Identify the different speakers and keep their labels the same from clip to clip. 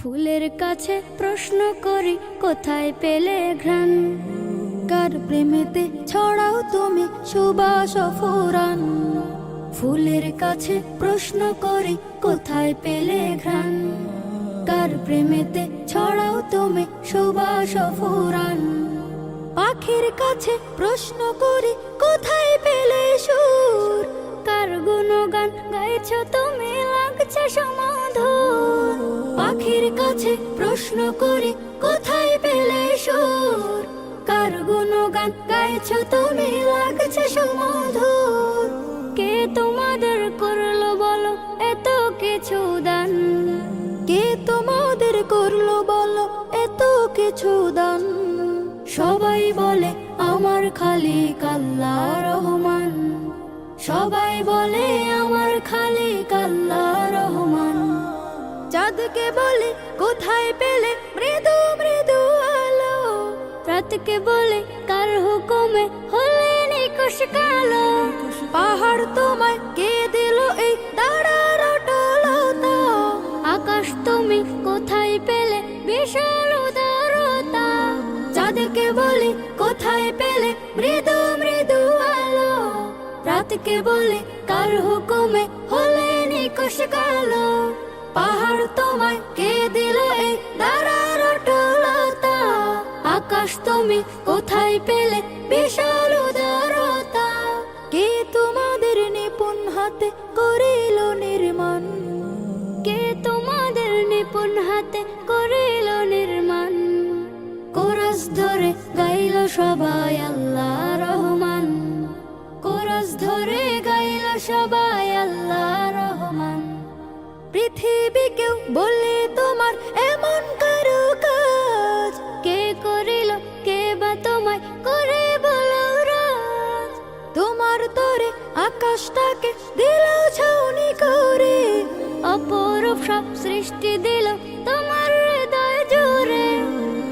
Speaker 1: ফুলের কাছে প্রশ্ন করি কোথায় পেলে ঘ্রাণ, কার প্রেমেতে ছড়াও তুমি সুবাস ফুরান। ফুলের কাছে প্রশ্ন করি কোথায় পেলে ঘ্রাণ, কার প্রেমেতে ছড়াও তুমি সুবাস ফুরান। পাখির কাছে প্রশ্ন করি কোথায় পেলে সুর, কার গুণগান গাইছো তুমি লাগছে সমাধুর। পাখির কাছে প্রশ্ন করি কোথায় পেলে সুর, কার গুণগান গাইছো তুমি লাগছে সমাধুর। কে তোমাদের করলো বলো এত কিছু দান, কে তোমাদের করলো বলো এত কিছু দান। সবাই বলে আমার খালিক আল্লাহ রহমান, সবাই বলে আমার খালিক আল্লাহ রহমান। চাঁদকে বলে কোথায় পেলে মৃদু মৃদু আলো, রাতকে বলে কার হুকুমে হলে নিকশ কালো। পাহাড় তোমায় কে দিল এই দাঁড়ার অটলতা, আকাশ তুমি কোথায় পেলে বিশাল উদারতা। চাঁদকে বলে কোথায় পেলে মৃদু মৃদু আলো, রাতকে বলে কার হুকুমে হলে নিকশ কালো। পাহাড় তোমায় কে দিল এই দাঁড়ার অটলতা, আকাশ তুমি কোথায় পেলে বিশাল উদারতা। কে তোমাদের নিপুণ হাতে করিল নির্মাণ, কে তোমাদের নিপুণ হাতে করিল নির্মাণ। কোরাস ধরে গাইল সবাই আল্লাহ রহমান, কোরাস ধরে গাইল সবাই আল্লাহ রহমান। পৃথিবীকেও বলে তোমার এমন কারো কাজ, কে করিল কে বা তোমায় করে বলো রাজ। তোমার তরে আকাশটাকে দিল ছাউনি করে, অপরূপ সব সৃষ্টি দিল তোমার হৃদয় জুড়ে।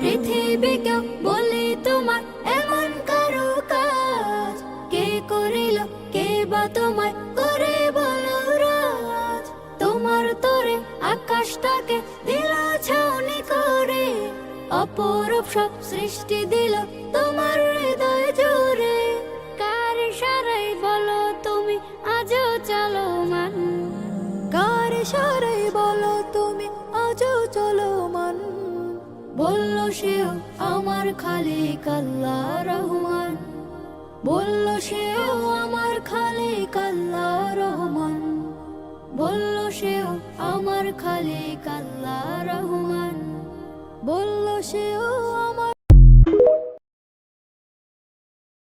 Speaker 1: পৃথিবীকেও বলে তোমার এমন কারো কাজ, কে করিল কে বা তোমায় করে বলো রাজ। তোমার তরে আকাশটাকে দিল ছাউনি করে, অপরূপ সব সৃষ্টি দিল তোমার হৃদয় জুড়ে। কার ইশারায় বলো তুমি আজও চলমান, কার ইশারায় বলো তুমি আজও চলমান। বলল সেও আমার খালিক আল্লাহ রহমান, বলল সেও আমার খালিক আল্লাহ রহমান। বলল সেও আমার খালিক আল্লাহ রহমান, বলল সেও